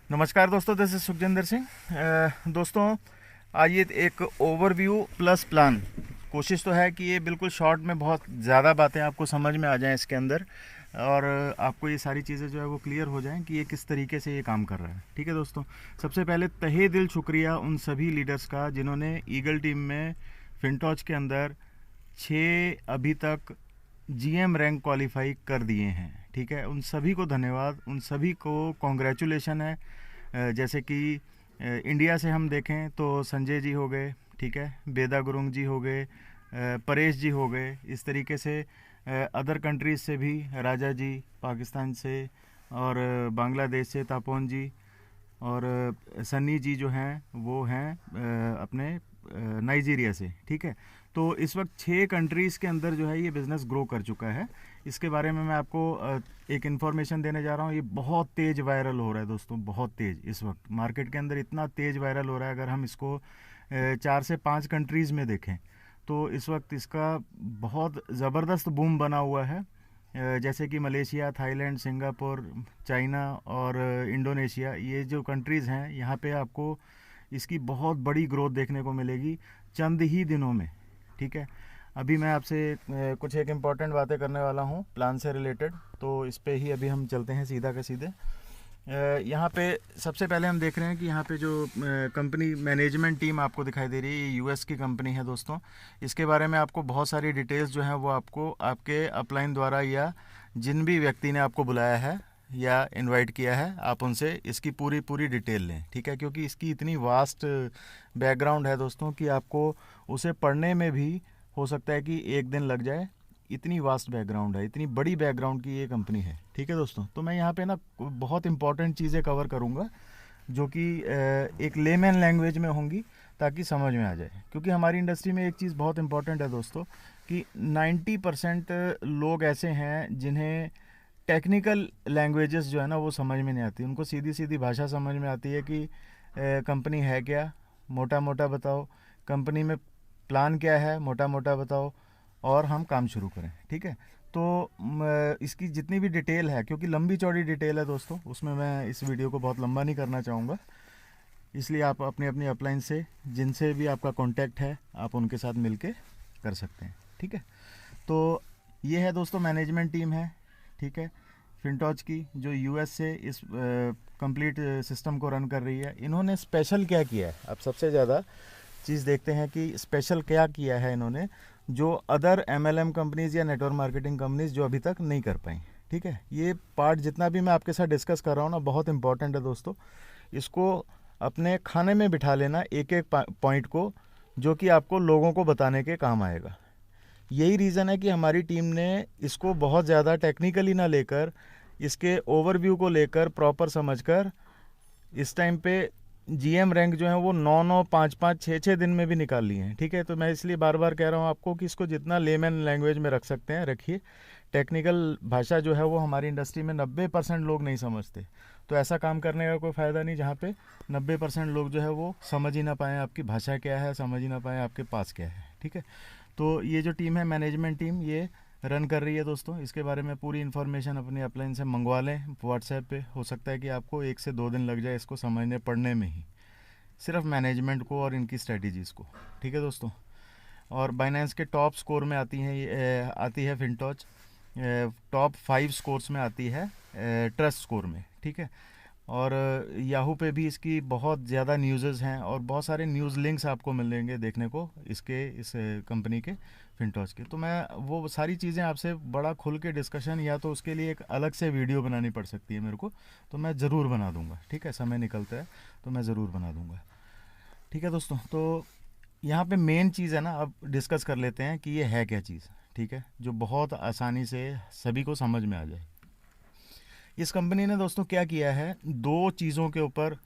नमस्कार दोस्तों, this is Sukhjinder Singh. दोस्तों, आइए एक ओवरव्यू प्लस प्लान। कोशिश तो है कि ये बिल्कुल शॉर्ट में बहुत ज़्यादा बातें आपको समझ में आ जाएं इसके अंदर, और आपको ये सारी चीज़ें जो है वो क्लियर हो जाएं कि ये किस तरीके से ये काम कर रहा है। ठीक है दोस्तों, सबसे पहले तहे दिल शुक्रिया उन सभी लीडर्स का जिन्होंने ईगल टीम में फिनटॉच के अंदर 6 अभी तक जीएम रैंक क्वालिफाई कर दिए हैं। ठीक है, उन सभी को धन्यवाद, उन सभी को कॉन्ग्रेचुलेशन है। जैसे कि इंडिया से हम देखें तो संजय जी हो गए, ठीक है, बेदा गुरुंग जी हो गए, परेश जी हो गए। इस तरीके से अदर कंट्रीज़ से भी राजा जी पाकिस्तान से, और बांग्लादेश से तापोन जी, और सन्नी जी जो हैं वो हैं अपने नाइजीरिया से। ठीक है, तो इस वक्त 6 कंट्रीज़ के अंदर जो है ये बिज़नेस ग्रो कर चुका है। इसके बारे में मैं आपको एक इन्फॉर्मेशन देने जा रहा हूँ। ये बहुत तेज़ वायरल हो रहा है दोस्तों, बहुत तेज़। इस वक्त मार्केट के अंदर इतना तेज़ वायरल हो रहा है, अगर हम इसको 4 से 5 कंट्रीज़ में देखें तो इस वक्त इसका बहुत ज़बरदस्त बूम बना हुआ है। जैसे कि मलेशिया, थाईलैंड, सिंगापुर, चाइना और इंडोनेशिया, ये जो कंट्रीज़ हैं यहाँ पे आपको इसकी बहुत बड़ी ग्रोथ देखने को मिलेगी चंद ही दिनों में। ठीक है, अभी मैं आपसे कुछ एक इम्पॉर्टेंट बातें करने वाला हूँ प्लान से रिलेटेड, तो इस पे ही अभी हम चलते हैं सीधा के सीधे। यहाँ पे सबसे पहले हम देख रहे हैं कि यहाँ पे जो कंपनी मैनेजमेंट टीम आपको दिखाई दे रही है, ये यूएस की कंपनी है दोस्तों। इसके बारे में आपको बहुत सारी डिटेल्स जो हैं वो आपको आपके अपलाइन द्वारा, या जिन भी व्यक्ति ने आपको बुलाया है या इनवाइट किया है, आप उनसे इसकी पूरी पूरी डिटेल लें। ठीक है, क्योंकि इसकी इतनी वास्ट बैकग्राउंड है दोस्तों कि आपको उसे पढ़ने में भी हो सकता है कि एक दिन लग जाए। इतनी वास्ट बैकग्राउंड है, इतनी बड़ी बैकग्राउंड की ये कंपनी है। ठीक है दोस्तों, तो मैं यहाँ पे ना बहुत इंपॉर्टेंट चीज़ें कवर करूँगा जो कि एक लेमैन लैंग्वेज में होंगी, ताकि समझ में आ जाए। क्योंकि हमारी इंडस्ट्री में एक चीज़ बहुत इंपॉर्टेंट है दोस्तों कि 90% लोग ऐसे हैं जिन्हें टेक्निकल लैंग्वेजेस जो है ना वो समझ में नहीं आती। उनको सीधी सीधी भाषा समझ में आती है कि कंपनी है क्या, मोटा मोटा बताओ, कंपनी में प्लान क्या है, मोटा मोटा बताओ, और हम काम शुरू करें। ठीक है, तो इसकी जितनी भी डिटेल है, क्योंकि लंबी चौड़ी डिटेल है दोस्तों, उसमें मैं इस वीडियो को बहुत लंबा नहीं करना चाहूँगा, इसलिए आप अपने अपनी अपलाइन से जिनसे भी आपका कांटेक्ट है आप उनके साथ मिलके कर सकते हैं। ठीक है, तो ये है दोस्तों मैनेजमेंट टीम है, ठीक है, फिनटॉच की, जो यूएस से इस कंप्लीट सिस्टम को रन कर रही है। इन्होंने स्पेशल क्या किया है, अब सबसे ज़्यादा चीज़ देखते हैं कि स्पेशल क्या किया है इन्होंने, जो अदर एमएलएम कंपनीज़ या नेटवर्क मार्केटिंग कंपनीज़ जो अभी तक नहीं कर पाई। ठीक है, ये पार्ट जितना भी मैं आपके साथ डिस्कस कर रहा हूँ ना, बहुत इंपॉर्टेंट है दोस्तों। इसको अपने खाने में बिठा लेना, एक एक पॉइंट को, जो कि आपको लोगों को बताने के काम आएगा। यही रीज़न है कि हमारी टीम ने इसको बहुत ज़्यादा टेक्निकली ना लेकर, इसके ओवरव्यू को लेकर प्रॉपर समझकर इस टाइम पे जीएम रैंक जो है वो 9-9, 5-5, 6-6 दिन में भी निकाल लिए हैं। ठीक है, तो मैं इसलिए बार बार कह रहा हूँ आपको कि इसको जितना लेमैन लैंग्वेज में रख सकते हैं रखिए। टेक्निकल भाषा जो है वो हमारी इंडस्ट्री में 90% लोग नहीं समझते, तो ऐसा काम करने का कोई फ़ायदा नहीं जहाँ पे 90% लोग जो है वो समझ ही ना पाएँ आपकी भाषा क्या है, समझ ही ना पाएँ आपके पास क्या है। ठीक है, तो ये जो टीम है मैनेजमेंट टीम, ये रन कर रही है दोस्तों। इसके बारे में पूरी इन्फॉर्मेशन अपनी अपलाइन से मंगवा लें व्हाट्सएप पे। हो सकता है कि आपको 1 से 2 दिन लग जाए इसको समझने पढ़ने में ही, सिर्फ मैनेजमेंट को और इनकी स्ट्रेटजीज़ को। ठीक है दोस्तों, और बाइनेंस के टॉप स्कोर में आती हैं आती है फिनटॉच, टॉप 5 स्कोर्स में आती है ट्रस्ट स्कोर में। ठीक है, और याहू पे भी इसकी बहुत ज़्यादा न्यूज़ हैं, और बहुत सारे न्यूज़ लिंक्स आपको मिलेंगे देखने को इसके, इस कंपनी के, फिनटॉच के। तो मैं वो सारी चीज़ें आपसे बड़ा खुल के डिस्कशन, या तो उसके लिए एक अलग से वीडियो बनानी पड़ सकती है मेरे को, तो मैं ज़रूर बना दूंगा। ठीक है, समय निकलता है तो मैं ज़रूर बना दूंगा। ठीक है दोस्तों, तो यहाँ पे मेन चीज़ है ना, अब डिस्कस कर लेते हैं कि ये है क्या चीज़। ठीक है, जो बहुत आसानी से सभी को समझ में आ जाए। इस कंपनी ने दोस्तों क्या किया है, 2 चीज़ों के ऊपर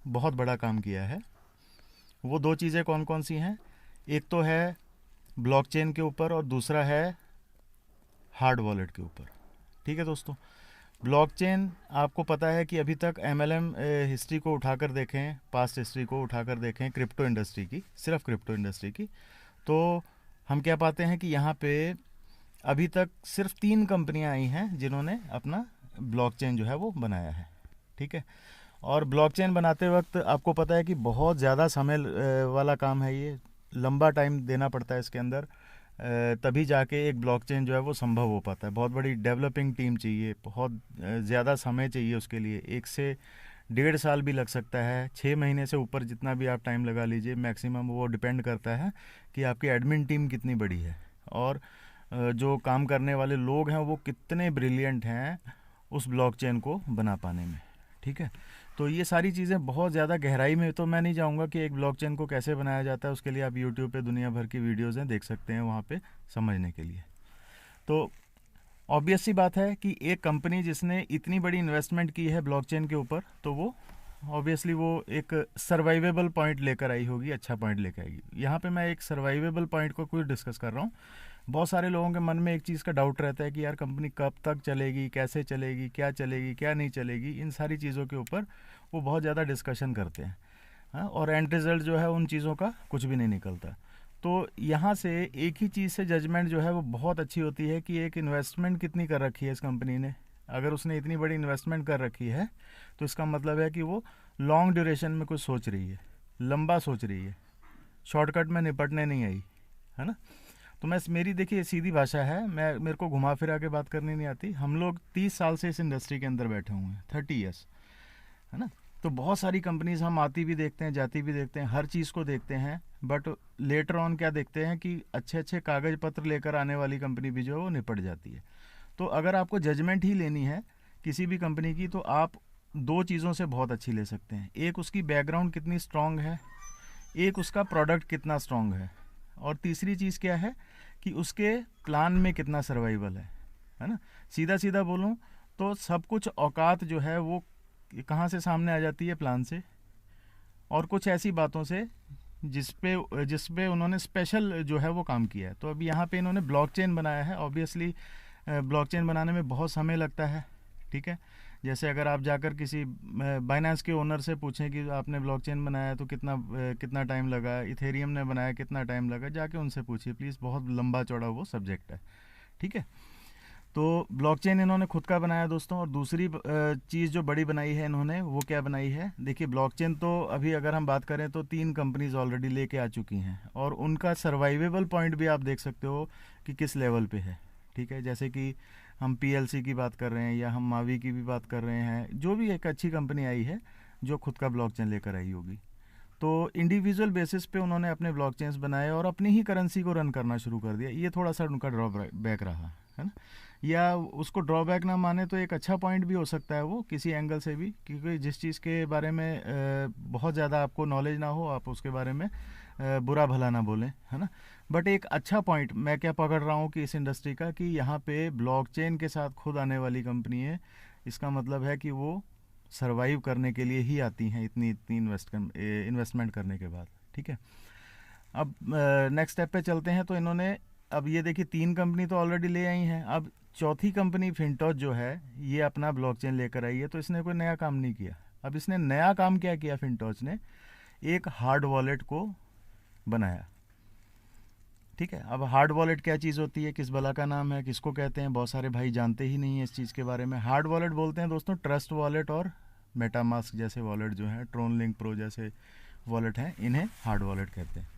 बहुत बड़ा काम किया है। वो 2 चीज़ें कौन कौन सी हैं? एक तो है ब्लॉकचेन के ऊपर, और दूसरा है हार्ड वॉलेट के ऊपर। ठीक है दोस्तों, ब्लॉकचेन आपको पता है कि अभी तक एमएलएम हिस्ट्री को उठाकर देखें, पास्ट हिस्ट्री को उठाकर देखें क्रिप्टो इंडस्ट्री की, सिर्फ क्रिप्टो इंडस्ट्री की, तो हम क्या पाते हैं कि यहाँ पे अभी तक सिर्फ 3 कंपनियां आई हैं जिन्होंने अपना ब्लॉकचेन जो है वो बनाया है। ठीक है, और ब्लॉकचेन बनाते वक्त आपको पता है कि बहुत ज़्यादा समय वाला काम है, ये लंबा टाइम देना पड़ता है इसके अंदर, तभी जाके एक ब्लॉकचेन जो है वो संभव हो पाता है। बहुत बड़ी डेवलपिंग टीम चाहिए, बहुत ज़्यादा समय चाहिए उसके लिए, 1 से 1.5 साल भी लग सकता है, 6 महीने से ऊपर जितना भी आप टाइम लगा लीजिए मैक्सिमम, वो डिपेंड करता है कि आपकी एडमिन टीम कितनी बड़ी है और जो काम करने वाले लोग हैं वो कितने ब्रिलियंट हैं उस ब्लॉकचेन को बना पाने में। ठीक है, तो ये सारी चीज़ें बहुत ज़्यादा गहराई में तो मैं नहीं जाऊँगा कि एक ब्लॉकचेन को कैसे बनाया जाता है, उसके लिए आप यूट्यूब पे दुनिया भर की वीडियोज़ हैं, देख सकते हैं वहाँ पे समझने के लिए। तो ऑब्वियस सी बात है कि एक कंपनी जिसने इतनी बड़ी इन्वेस्टमेंट की है ब्लॉकचेन के ऊपर, तो वो ऑब्वियसली वो एक सर्वाइवेबल पॉइंट लेकर आई होगी, अच्छा पॉइंट लेकर आएगी। यहाँ पे मैं एक सर्वाइवेबल पॉइंट को कुछ डिस्कस कर रहा हूँ। बहुत सारे लोगों के मन में एक चीज़ का डाउट रहता है कि यार कंपनी कब तक चलेगी, कैसे चलेगी, क्या नहीं चलेगी, इन सारी चीज़ों के ऊपर वो बहुत ज़्यादा डिस्कशन करते हैं। हाँ, और एंड रिजल्ट जो है उन चीज़ों का कुछ भी नहीं निकलता। तो यहाँ से एक ही चीज़ से जजमेंट जो है वो बहुत अच्छी होती है कि एक इन्वेस्टमेंट कितनी कर रखी है इस कंपनी ने। अगर उसने इतनी बड़ी इन्वेस्टमेंट कर रखी है तो इसका मतलब है कि वो लॉन्ग ड्यूरेशन में कुछ सोच रही है, लंबा सोच रही है, शॉर्टकट में निपटने नहीं आई, है ना। तो मैं मेरी देखिए सीधी भाषा है, मेरे को घुमा फिरा के बात करनी नहीं आती। हम लोग 30 साल से इस इंडस्ट्री के अंदर बैठे हुए हैं, 30 ईयर्स, है ना। तो बहुत सारी कंपनीज हम आती भी देखते हैं, जाती भी देखते हैं, हर चीज़ को देखते हैं, बट लेटर ऑन क्या देखते हैं कि अच्छे अच्छे कागज़ पत्र लेकर आने वाली कंपनी भी जो है वो निपट जाती है। तो अगर आपको जजमेंट ही लेनी है किसी भी कंपनी की, तो आप दो चीज़ों से बहुत अच्छी ले सकते हैं। एक उसकी बैकग्राउंड कितनी स्ट्रांग है, एक उसका प्रोडक्ट कितना स्ट्रांग है, और तीसरी चीज़ क्या है कि उसके प्लान में कितना सर्वाइवल है ना। सीधा सीधा बोलूँ तो सब कुछ औकात जो है वो कहाँ से सामने आ जाती है, प्लान से, और कुछ ऐसी बातों से जिस पे उन्होंने स्पेशल जो है वो काम किया है। तो अब यहाँ पे इन्होंने ब्लॉकचेन बनाया है। ऑब्वियसली ब्लॉकचेन बनाने में बहुत समय लगता है, ठीक है। जैसे अगर आप जाकर किसी बाइनेंस के ओनर से पूछें कि आपने ब्लॉकचेन बनाया तो कितना टाइम लगा, इथेरियम ने बनाया कितना टाइम लगा, जाके उनसे पूछिए प्लीज़, बहुत लंबा चौड़ा वो सब्जेक्ट है, ठीक है। तो ब्लॉकचेन इन्होंने खुद का बनाया दोस्तों। और दूसरी चीज़ जो बड़ी बनाई है इन्होंने, वो क्या बनाई है, देखिए ब्लॉकचेन तो अभी अगर हम बात करें तो 3 कंपनीज ऑलरेडी लेके आ चुकी हैं, और उनका सर्वाइवेबल पॉइंट भी आप देख सकते हो कि किस लेवल पे है, ठीक है। जैसे कि हम PLC की बात कर रहे हैं या हम मावी की भी बात कर रहे हैं, जो भी एक अच्छी कंपनी आई है जो खुद का ब्लॉकचेन लेकर आई होगी, तो इंडिविजुअल बेसिस पे उन्होंने अपने ब्लॉकचेन्स बनाए और अपनी ही करेंसी को रन करना शुरू कर दिया। ये थोड़ा सा उनका ड्रॉबैक रहा है ना, या उसको ड्रॉबैक ना माने तो एक अच्छा पॉइंट भी हो सकता है वो किसी एंगल से भी, क्योंकि जिस चीज़ के बारे में बहुत ज़्यादा आपको नॉलेज ना हो, आप उसके बारे में बुरा भला ना बोलें, है ना। बट एक अच्छा पॉइंट मैं क्या पकड़ रहा हूँ कि इस इंडस्ट्री का, कि यहाँ पे ब्लॉकचेन के साथ खुद आने वाली कंपनी है, इसका मतलब है कि वो सरवाइव करने के लिए ही आती हैं इतनी इतनी इन्वेस्टमेंट करने के बाद, ठीक है। अब नेक्स्ट स्टेप पे चलते हैं। तो इन्होंने अब ये देखिए 3 कंपनी तो ऑलरेडी ले आई हैं, अब चौथी कंपनी फिनटॉच जो है ये अपना ब्लॉकचेन लेकर आई है। तो इसने कोई नया काम नहीं किया। अब इसने नया काम क्या किया, फिनटॉच ने एक हार्ड वॉलेट को बनाया, ठीक है। अब हार्ड वॉलेट क्या चीज़ होती है, किस भला का नाम है, किसको कहते हैं, बहुत सारे भाई जानते ही नहीं है इस चीज़ के बारे में। हार्ड वॉलेट बोलते हैं दोस्तों ट्रस्ट वॉलेट और मेटामास्क जैसे वॉलेट जो है, ट्रोन लिंक प्रो जैसे वॉलेट हैं, इन्हें हार्ड वॉलेट कहते हैं।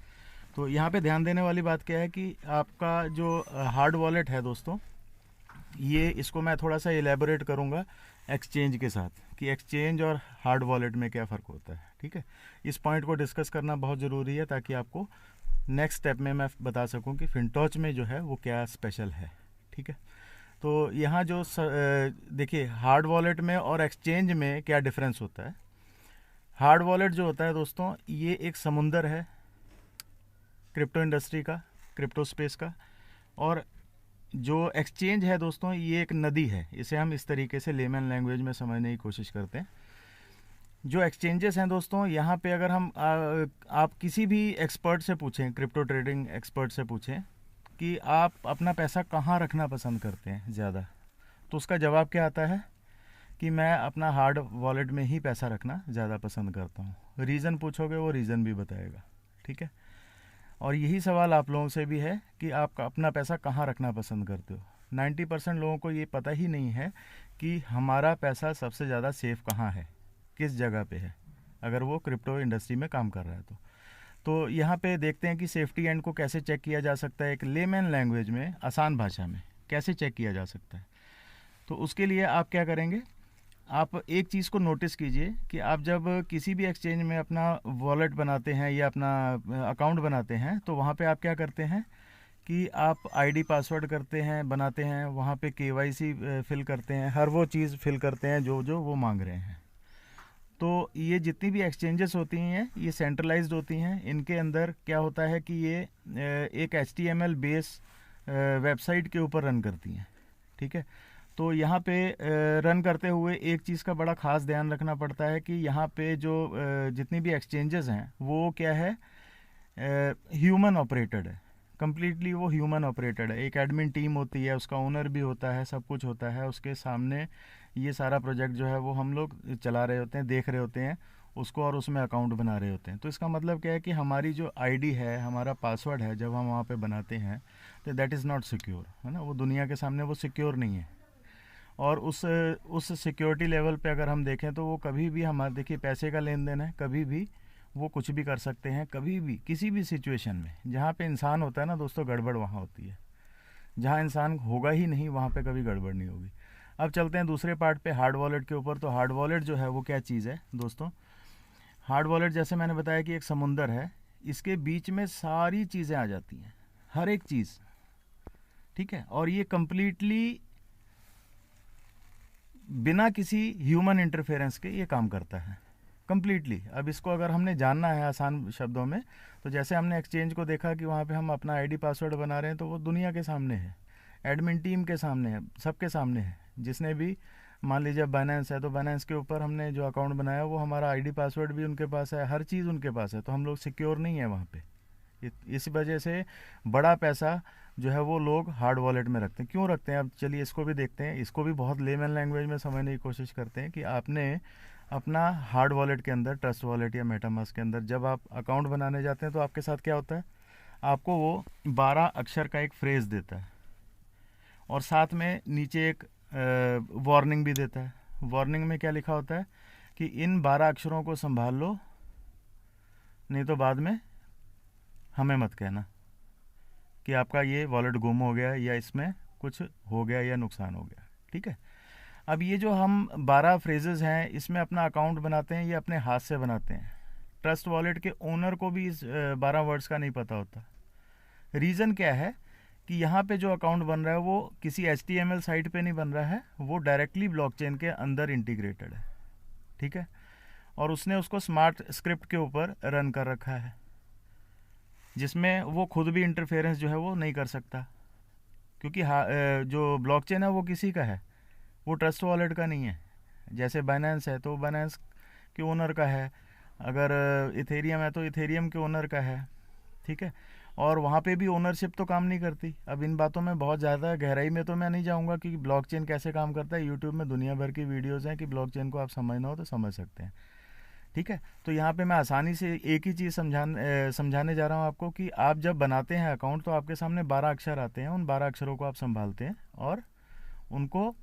तो यहाँ पे ध्यान देने वाली बात क्या है कि आपका जो हार्ड वॉलेट है दोस्तों, ये इसको मैं थोड़ा सा एलेबोरेट करूँगा एक्सचेंज के साथ, कि एक्सचेंज और हार्ड वॉलेट में क्या फ़र्क होता है, ठीक है। इस पॉइंट को डिस्कस करना बहुत ज़रूरी है ताकि आपको नेक्स्ट स्टेप में मैं बता सकूं कि फिनटॉच में जो है वो क्या स्पेशल है, ठीक है। तो यहाँ जो देखिए हार्ड वॉलेट में और एक्सचेंज में क्या डिफरेंस होता है। हार्ड वॉलेट जो होता है दोस्तों, ये एक समुंदर है क्रिप्टो इंडस्ट्री का, क्रिप्टो स्पेस का। और जो एक्सचेंज है दोस्तों, ये एक नदी है। इसे हम इस तरीके से लेमन लैंग्वेज में समझने की कोशिश करते हैं। जो एक्सचेंजेस हैं दोस्तों, यहाँ पे अगर हम आप किसी भी एक्सपर्ट से पूछें, क्रिप्टो ट्रेडिंग एक्सपर्ट से पूछें कि आप अपना पैसा कहाँ रखना पसंद करते हैं ज़्यादा, तो उसका जवाब क्या आता है कि मैं अपना हार्ड वॉलेट में ही पैसा रखना ज़्यादा पसंद करता हूँ। रीज़न पूछोगे वो रीज़न भी बताएगा, ठीक है। और यही सवाल आप लोगों से भी है कि आप अपना पैसा कहाँ रखना पसंद करते हो। 90% लोगों को ये पता ही नहीं है कि हमारा पैसा सबसे ज़्यादा सेफ़ कहाँ है, किस जगह पे है, अगर वो क्रिप्टो इंडस्ट्री में काम कर रहा है तो यहाँ पे देखते हैं कि सेफ्टी एंड को कैसे चेक किया जा सकता है, एक लेमैन लैंग्वेज में, आसान भाषा में कैसे चेक किया जा सकता है। तो उसके लिए आप क्या करेंगे, आप एक चीज़ को नोटिस कीजिए कि आप जब किसी भी एक्सचेंज में अपना वॉलेट बनाते हैं या अपना अकाउंट बनाते हैं, तो वहाँ पे आप क्या करते हैं कि आप आईडी पासवर्ड करते हैं, बनाते हैं, वहाँ पे केवाईसी फिल करते हैं, हर वो चीज़ फिल करते हैं जो जो वो मांग रहे हैं। तो ये जितनी भी एक्सचेंजेस होती हैं ये सेंट्रलाइज्ड होती हैं। इनके अंदर क्या होता है कि ये एक HTML बेस वेबसाइट के ऊपर रन करती हैं, ठीक है। तो यहाँ पे रन करते हुए एक चीज़ का बड़ा ख़ास ध्यान रखना पड़ता है कि यहाँ पे जो जितनी भी एक्सचेंजेस हैं वो क्या है, ह्यूमन ऑपरेटेड है, कम्प्लीटली वो ह्यूमन ऑपरेटेड है। एक एडमिन टीम होती है, उसका ओनर भी होता है, सब कुछ होता है, उसके सामने ये सारा प्रोजेक्ट जो है वो हम लोग चला रहे होते हैं, देख रहे होते हैं उसको, और उसमें अकाउंट बना रहे होते हैं। तो इसका मतलब क्या है कि हमारी जो आईडी है, हमारा पासवर्ड है, जब हम वहाँ पे बनाते हैं तो दैट इज़ नॉट सिक्योर, है ना, वो दुनिया के सामने वो सिक्योर नहीं है। और उस सिक्योरिटी लेवल पे अगर हम देखें तो वो कभी भी हमारे, देखिए पैसे का लेन देन है, कभी भी वो कुछ भी कर सकते हैं, कभी भी किसी भी सिचुएशन में। जहाँ पे इंसान होता है ना दोस्तों, गड़बड़ वहाँ होती है। जहाँ इंसान होगा ही नहीं वहाँ पे कभी गड़बड़ नहीं होगी। अब चलते हैं दूसरे पार्ट पे, हार्ड वॉलेट के ऊपर। तो हार्ड वॉलेट जो है वो क्या चीज़ है दोस्तों, हार्ड वॉलेट जैसे मैंने बताया कि एक समुंदर है, इसके बीच में सारी चीज़ें आ जाती हैं, हर एक चीज़, ठीक है। और ये कम्प्लीटली बिना किसी ह्यूमन इंटरफेरेंस के ये काम करता है कम्प्लीटली। अब इसको अगर हमने जानना है आसान शब्दों में, तो जैसे हमने एक्सचेंज को देखा कि वहाँ पे हम अपना आईडी पासवर्ड बना रहे हैं, तो वो दुनिया के सामने है, एडमिन टीम के सामने है, सबके सामने है। जिसने भी, मान लीजिए बाइनेंस है तो बाइनेंस के ऊपर हमने जो अकाउंट बनाया वो हमारा आईडी पासवर्ड भी उनके पास है, हर चीज़ उनके पास है, तो हम लोग सिक्योर नहीं है वहाँ पे। इस वजह से बड़ा पैसा जो है वो लोग हार्ड वॉलेट में रखते हैं। क्यों रखते हैं, अब चलिए इसको भी देखते हैं। इसको भी बहुत लेमन लैंग्वेज में समझने की कोशिश करते हैं कि आपने अपना हार्ड वॉलेट के अंदर, ट्रस्ट वॉलेट या मेटामास्क के अंदर जब आप अकाउंट बनाने जाते हैं तो आपके साथ क्या होता है, आपको वो 12 अक्षर का एक फ्रेज़ देता है, और साथ में नीचे एक वार्निंग भी देता है। वार्निंग में क्या लिखा होता है कि इन 12 अक्षरों को संभाल लो, नहीं तो बाद में हमें मत कहना कि आपका ये वॉलेट गुम हो गया या इसमें कुछ हो गया या नुकसान हो गया, ठीक है। अब ये जो हम 12 फ्रेजेस हैं इसमें अपना अकाउंट बनाते हैं, ये अपने हाथ से बनाते हैं। ट्रस्ट वॉलेट के ओनर को भी इस 12 वर्ड्स का नहीं पता होता। रीज़न क्या है कि यहाँ पे जो अकाउंट बन रहा है वो किसी HTML साइट पे नहीं बन रहा है, वो डायरेक्टली ब्लॉकचेन के अंदर इंटीग्रेटेड है, ठीक है। और उसने उसको स्मार्ट स्क्रिप्ट के ऊपर रन कर रखा है, जिसमें वो खुद भी इंटरफेरेंस जो है वो नहीं कर सकता, क्योंकि जो ब्लॉकचेन है वो किसी का है, वो ट्रस्ट वॉलेट का नहीं है। जैसे बाइनेंस है तो बाइनेंस के ओनर का है, अगर इथेरियम है तो इथेरियम के ओनर का है, ठीक है। और वहाँ पे भी ओनरशिप तो काम नहीं करती। अब इन बातों में बहुत ज़्यादा गहराई में तो मैं नहीं जाऊँगा कि ब्लॉकचेन कैसे काम करता है। यूट्यूब में दुनिया भर की वीडियोज़ हैं कि ब्लॉकचेन को आप समझना हो तो समझ सकते हैं, ठीक है। तो यहाँ पे मैं आसानी से एक ही चीज़ समझाने जा रहा हूँ आपको कि आप जब बनाते हैं अकाउंट तो आपके सामने 12 अक्षर आते हैं, उन 12 अक्षरों को आप संभालते हैं, और उनको,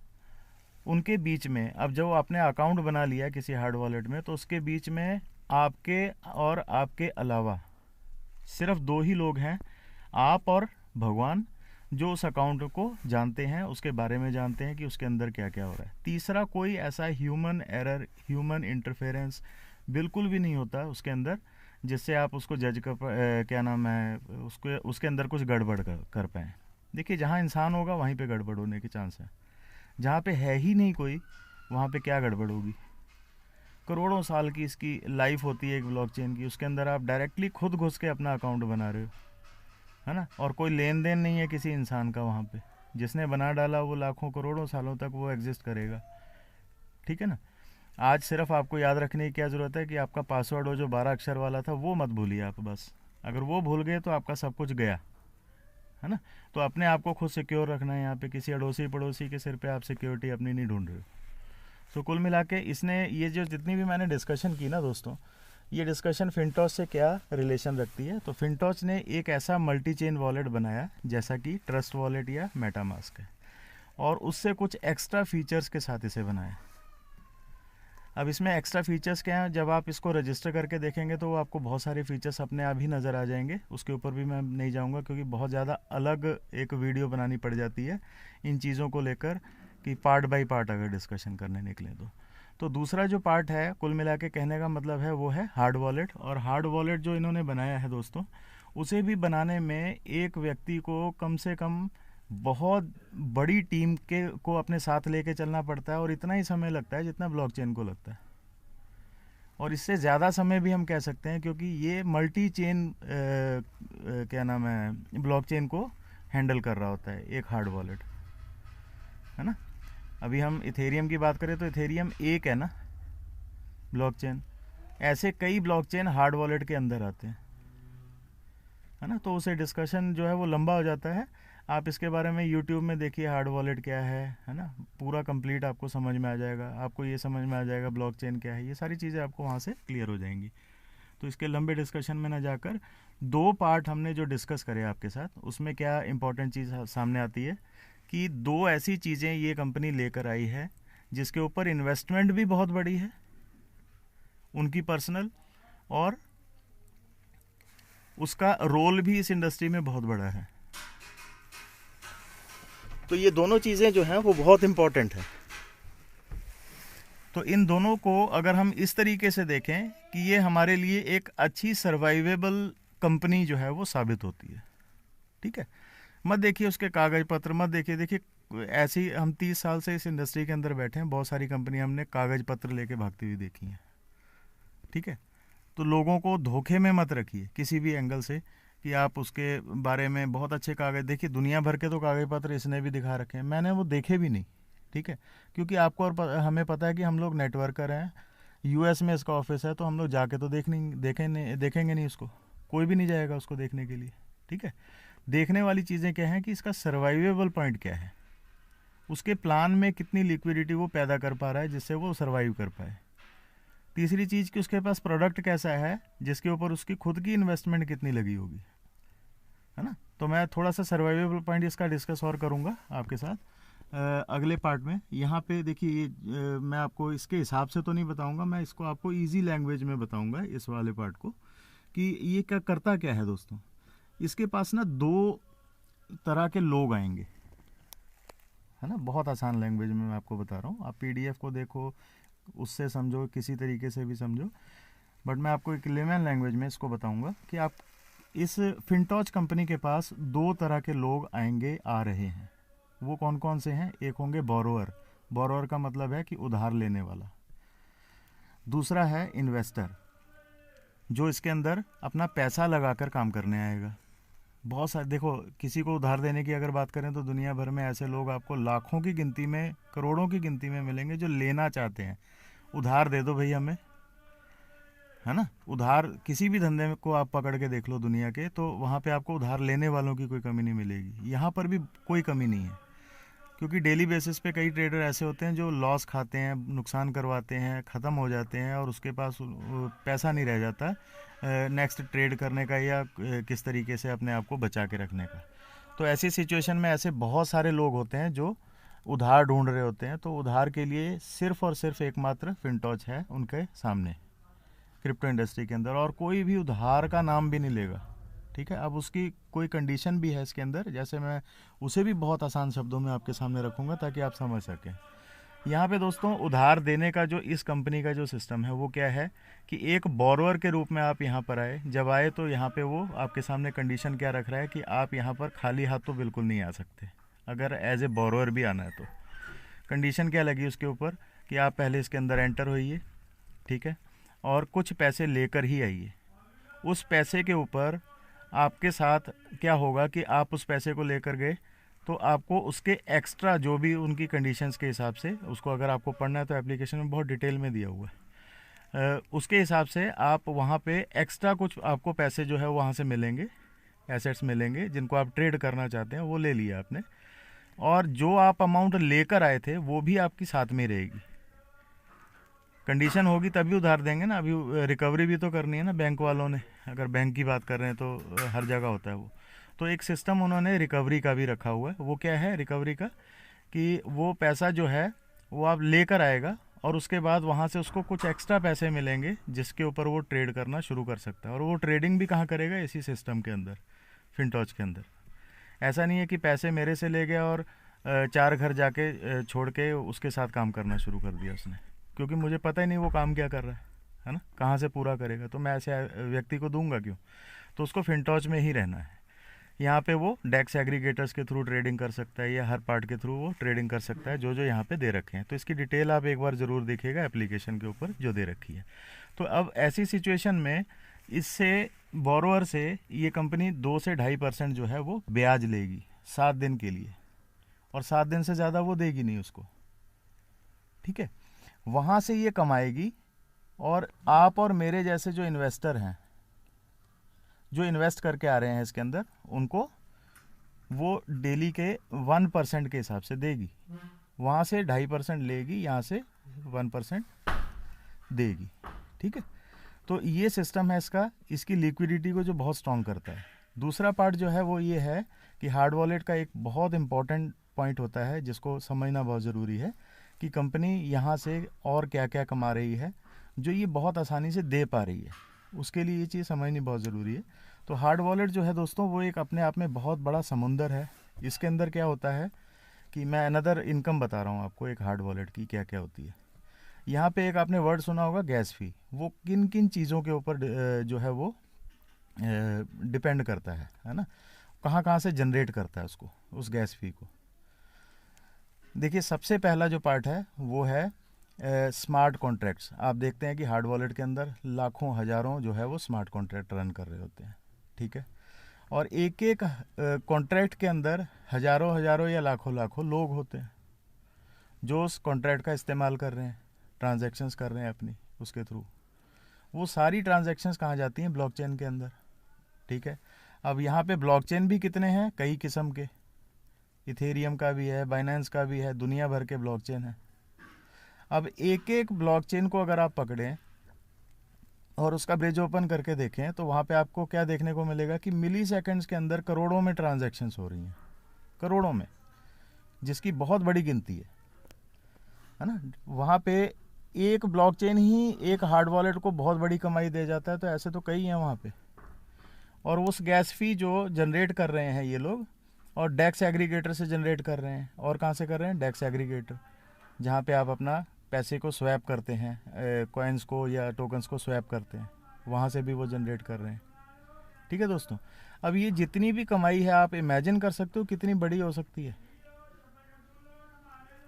उनके बीच में, अब जब आपने अकाउंट बना लिया किसी हार्ड वॉलेट में, तो उसके बीच में आपके और आपके अलावा सिर्फ 2 ही लोग हैं, आप और भगवान, जो उस अकाउंट को जानते हैं, उसके बारे में जानते हैं कि उसके अंदर क्या क्या हो रहा है। तीसरा कोई ऐसा ह्यूमन एरर, ह्यूमन इंटरफेरेंस बिल्कुल भी नहीं होता उसके अंदर, जिससे आप उसको जज कर क्या नाम है, उसके अंदर कुछ गड़बड़ कर पाएँ। देखिए जहाँ इंसान होगा वहीं पे गड़बड़ होने के चांस है, जहाँ पे है ही नहीं कोई वहाँ पे क्या गड़बड़ होगी। करोड़ों साल की इसकी लाइफ होती है एक ब्लॉकचेन की, उसके अंदर आप डायरेक्टली खुद घुस के अपना अकाउंट बना रहे हो, है ना, और कोई लेन देन नहीं है किसी इंसान का वहाँ पे। जिसने बना डाला वो लाखों करोड़ों सालों तक वो एग्जिस्ट करेगा, ठीक है ना। आज सिर्फ आपको याद रखने की क्या ज़रूरत है कि आपका पासवर्ड वो जो 12 अक्षर वाला था वो मत भूलिए आप, बस। अगर वो भूल गए तो आपका सब कुछ गया, है ना। तो अपने आप को खुद सिक्योर रखना है, यहाँ पे किसी अड़ोसी पड़ोसी के सिर पे आप सिक्योरिटी अपनी नहीं ढूंढ रहे हो। तो कुल मिला के इसने, ये जो जितनी भी मैंने डिस्कशन की ना दोस्तों, ये डिस्कशन फिनटॉस से क्या रिलेशन रखती है। तो फिनटॉस ने एक ऐसा मल्टी चेन वॉलेट बनाया जैसा कि ट्रस्ट वॉलेट या मेटामास्क है, और उससे कुछ एक्स्ट्रा फीचर्स के साथ इसे बनाया। अब इसमें एक्स्ट्रा फीचर्स क्या हैं, जब आप इसको रजिस्टर करके देखेंगे तो आपको बहुत सारे फीचर्स अपने आप ही नज़र आ जाएंगे। उसके ऊपर भी मैं नहीं जाऊंगा क्योंकि बहुत ज़्यादा अलग एक वीडियो बनानी पड़ जाती है इन चीज़ों को लेकर, कि पार्ट बाय पार्ट अगर डिस्कशन करने निकलें तो दूसरा जो पार्ट है, कुल मिला के कहने का मतलब है, वो है हार्ड वॉलेट। और हार्ड वॉलेट जो इन्होंने बनाया है दोस्तों, उसे भी बनाने में एक व्यक्ति को कम से कम बहुत बड़ी टीम के को अपने साथ लेके चलना पड़ता है, और इतना ही समय लगता है जितना ब्लॉकचेन को लगता है, और इससे ज़्यादा समय भी हम कह सकते हैं, क्योंकि ये मल्टी चेन क्या नाम है, ब्लॉकचेन को हैंडल कर रहा होता है एक हार्ड वॉलेट, है ना। अभी हम इथेरियम की बात करें तो इथेरियम एक है ना ब्लॉकचेन, ऐसे कई ब्लॉकचेन हार्ड वॉलेट के अंदर आते हैं, है ना। तो उसे डिस्कशन जो है वो लंबा हो जाता है। आप इसके बारे में यूट्यूब में देखिए हार्ड वॉलेट क्या है ना, पूरा कंप्लीट आपको समझ में आ जाएगा। आपको ये समझ में आ जाएगा ब्लॉकचेन क्या है, ये सारी चीज़ें आपको वहाँ से क्लियर हो जाएंगी। तो इसके लंबे डिस्कशन में ना जाकर, दो पार्ट हमने जो डिस्कस करे आपके साथ, उसमें क्या इंपॉर्टेंट चीज़ सामने आती है कि दो ऐसी चीज़ें ये कंपनी लेकर आई है जिसके ऊपर इन्वेस्टमेंट भी बहुत बड़ी है उनकी पर्सनल, और उसका रोल भी इस इंडस्ट्री में बहुत बड़ा है। तो ये दोनों चीज़ें जो हैं वो बहुत इम्पॉर्टेंट है। तो इन दोनों को अगर हम इस तरीके से देखें कि ये हमारे लिए एक अच्छी सर्वाइवेबल कंपनी जो है वो साबित होती है, ठीक है। मत देखिए उसके कागज पत्र, मत देखिए ऐसी हम 30 साल से इस इंडस्ट्री के अंदर बैठे हैं, बहुत सारी कंपनी हमने कागज पत्र लेके भागती हुई देखी हैं, ठीक है। तो लोगों को धोखे में मत रखिए किसी भी एंगल से कि आप उसके बारे में बहुत अच्छे कागज, देखिए दुनिया भर के तो कागज पत्र इसने भी दिखा रखे हैं, मैंने वो देखे भी नहीं, ठीक है। क्योंकि आपको और हमें पता है कि हम लोग नेटवर्कर हैं, यूएस में इसका ऑफिस है, तो हम लोग जाके तो देखेंगे नहीं उसको, कोई भी नहीं जाएगा उसको देखने के लिए, ठीक है। देखने वाली चीज़ें क्या हैं कि इसका सर्वाइवेबल पॉइंट क्या है, उसके प्लान में कितनी लिक्विडिटी वो पैदा कर पा रहा है जिससे वो सर्वाइव कर पाए। तीसरी चीज़ कि उसके पास प्रोडक्ट कैसा है जिसके ऊपर उसकी खुद की इन्वेस्टमेंट कितनी लगी होगी, है ना। तो मैं थोड़ा सा सर्वाइवेबल पॉइंट इसका डिस्कस और करूँगा आपके साथ अगले पार्ट में। यहाँ पे देखिए मैं आपको इसके हिसाब से तो नहीं बताऊँगा, मैं इसको आपको ईजी लैंग्वेज में बताऊँगा इस वाले पार्ट को, कि ये क्या करता क्या है दोस्तों। इसके पास ना दो तरह के लोग आएंगे, है ना, बहुत आसान लैंग्वेज में मैं आपको बता रहा हूँ। आप पीडीएफ को देखो, उससे समझो, किसी तरीके से भी समझो, बट मैं आपको एक लेमन लैंग्वेज में इसको बताऊंगा कि आप इस फिनटॉच कंपनी के पास दो तरह के लोग आएंगे, आ रहे हैं। वो कौन कौन से हैं? एक होंगे बोरोअर, बोरोअर का मतलब है कि उधार लेने वाला। दूसरा है इन्वेस्टर, जो इसके अंदर अपना पैसा लगाकर काम करने आएगा। बहुत सारे, देखो किसी को उधार देने की अगर बात करें तो दुनिया भर में ऐसे लोग आपको लाखों की गिनती में, करोड़ों की गिनती में मिलेंगे जो लेना चाहते हैं, उधार दे दो भाई हमें, है ना। उधार किसी भी धंधे को आप पकड़ के देख लो दुनिया के, तो वहाँ पे आपको उधार लेने वालों की कोई कमी नहीं मिलेगी। यहाँ पर भी कोई कमी नहीं है, क्योंकि डेली बेसिस पे कई ट्रेडर ऐसे होते हैं जो लॉस खाते हैं, नुकसान करवाते हैं, ख़त्म हो जाते हैं, और उसके पास पैसा नहीं रह जाता नेक्स्ट ट्रेड करने का या किस तरीके से अपने आप को बचा के रखने का। तो ऐसी सिचुएशन में ऐसे बहुत सारे लोग होते हैं जो उधार ढूंढ रहे होते हैं। तो उधार के लिए सिर्फ और सिर्फ एकमात्र फिनटॉच है उनके सामने क्रिप्टो इंडस्ट्री के अंदर, और कोई भी उधार का नाम भी नहीं लेगा, ठीक है। अब उसकी कोई कंडीशन भी है इसके अंदर, जैसे मैं उसे भी बहुत आसान शब्दों में आपके सामने रखूँगा ताकि आप समझ सकें। यहाँ पे दोस्तों उधार देने का जो इस कंपनी का जो सिस्टम है वो क्या है कि एक बोरोअर के रूप में आप यहाँ पर आए, जब आए तो यहाँ पे वो आपके सामने कंडीशन क्या रख रहा है कि आप यहाँ पर खाली हाथ तो बिल्कुल नहीं आ सकते। अगर एज ए बोरोअर भी आना है तो कंडीशन क्या लगी उसके ऊपर कि आप पहले इसके अंदर एंटर होइए, ठीक है, और कुछ पैसे लेकर ही आइए। उस पैसे के ऊपर आपके साथ क्या होगा कि आप उस पैसे को लेकर गए तो आपको उसके एक्स्ट्रा जो भी उनकी कंडीशंस के हिसाब से, उसको अगर आपको पढ़ना है तो एप्लीकेशन में बहुत डिटेल में दिया हुआ है, उसके हिसाब से आप वहाँ पे एक्स्ट्रा कुछ आपको पैसे जो है वहाँ से मिलेंगे, एसेट्स मिलेंगे जिनको आप ट्रेड करना चाहते हैं, वो ले लिया आपने, और जो आप अमाउंट लेकर आए थे वो भी आपकी साथ में रहेगी। कंडीशन होगी तभी उधार देंगे ना, अभी रिकवरी भी तो करनी है ना बैंक वालों ने, अगर बैंक की बात कर रहे हैं तो हर जगह होता है वो। तो एक सिस्टम उन्होंने रिकवरी का भी रखा हुआ है। वो क्या है रिकवरी का कि वो पैसा जो है वो आप लेकर आएगा और उसके बाद वहाँ से उसको कुछ एक्स्ट्रा पैसे मिलेंगे जिसके ऊपर वो ट्रेड करना शुरू कर सकता है। और वो ट्रेडिंग भी कहाँ करेगा, इसी सिस्टम के अंदर, फिनटॉच के अंदर। ऐसा नहीं है कि पैसे मेरे से ले गया और 4 घर जाके छोड़ के उसके साथ काम करना शुरू कर दिया उसने, क्योंकि मुझे पता ही नहीं वो काम क्या कर रहा है ना, कहाँ से पूरा करेगा, तो मैं ऐसे व्यक्ति को दूंगा क्यों। तो उसको फिनटॉच में ही रहना है। यहाँ पे वो डेक्स एग्रीगेटर्स के थ्रू ट्रेडिंग कर सकता है या हर पार्ट के थ्रू वो ट्रेडिंग कर सकता है, जो जो यहाँ पे दे रखे हैं। तो इसकी डिटेल आप एक बार ज़रूर देखिएगा एप्लीकेशन के ऊपर जो दे रखी है। तो अब ऐसी सिचुएशन में इससे बोरोअर से ये कंपनी 2 से 2.5% जो है वो ब्याज लेगी 7 दिन के लिए, और 7 दिन से ज़्यादा वो देगी नहीं उसको, ठीक है। वहाँ से ये कमाएगी, और आप और मेरे जैसे जो इन्वेस्टर हैं, जो इन्वेस्ट करके आ रहे हैं इसके अंदर, उनको वो डेली के 1% के हिसाब से देगी। वहाँ से 2.5% लेगी, यहाँ से 1% देगी, ठीक है। तो ये सिस्टम है इसका, इसकी लिक्विडिटी को जो बहुत स्ट्रॉन्ग करता है। दूसरा पार्ट जो है वो ये है कि हार्ड वॉलेट का एक बहुत इंपॉर्टेंट पॉइंट होता है जिसको समझना बहुत ज़रूरी है, कि कंपनी यहाँ से और क्या क्या कमा रही है जो ये बहुत आसानी से दे पा रही है, उसके लिए ये चीज़ समझनी बहुत ज़रूरी है। तो हार्ड वॉलेट जो है दोस्तों, वो एक अपने आप में बहुत बड़ा समुंदर है। इसके अंदर क्या होता है कि मैं अनदर इनकम बता रहा हूँ आपको एक हार्ड वॉलेट की क्या क्या होती है। यहाँ पे एक आपने वर्ड सुना होगा गैस फी, वो किन किन चीज़ों के ऊपर जो है वो डिपेंड करता है ना, कहाँ कहाँ से जनरेट करता है उसको, उस गैस फी को। देखिए सबसे पहला जो पार्ट है वो है स्मार्ट कॉन्ट्रैक्ट्स। आप देखते हैं कि हार्ड वॉलेट के अंदर लाखों हज़ारों जो है वो स्मार्ट कॉन्ट्रैक्ट रन कर रहे होते हैं, ठीक है। और एक एक कॉन्ट्रैक्ट के अंदर हज़ारों हज़ारों या लाखों लाखों लोग होते हैं जो उस कॉन्ट्रैक्ट का इस्तेमाल कर रहे हैं, ट्रांजैक्शंस कर रहे हैं अपनी उसके थ्रू। वो सारी ट्रांजैक्शंस कहाँ जाती हैं, ब्लॉकचेन के अंदर, ठीक है। अब यहाँ पे ब्लॉकचेन भी कितने हैं, कई किस्म के, इथेरियम का भी है, बाइनेंस का भी है, दुनिया भर के ब्लॉकचेन है। अब एक एक ब्लॉकचेन को अगर आप पकड़ें और उसका ब्रिज ओपन करके देखें तो वहाँ पे आपको क्या देखने को मिलेगा कि मिली सेकेंड्स के अंदर करोड़ों में ट्रांजैक्शंस हो रही हैं, करोड़ों में, जिसकी बहुत बड़ी गिनती है ना। वहाँ पे एक ब्लॉकचेन ही एक हार्ड वॉलेट को बहुत बड़ी कमाई दे जाता है, तो ऐसे तो कई हैं वहाँ पे। और उस गैस फी जो जनरेट कर रहे हैं ये लोग, और डेक्स एग्रीगेटर से जनरेट कर रहे हैं। और कहाँ से कर रहे हैं, डेक्स एग्रीगेटर, जहाँ पे आप अपना पैसे को स्वैप करते हैं, कॉइन्स को या टोकन्स को स्वैप करते हैं, वहाँ से भी वो जनरेट कर रहे हैं, ठीक है दोस्तों। अब ये जितनी भी कमाई है आप इमेजिन कर सकते हो कितनी बड़ी हो सकती है।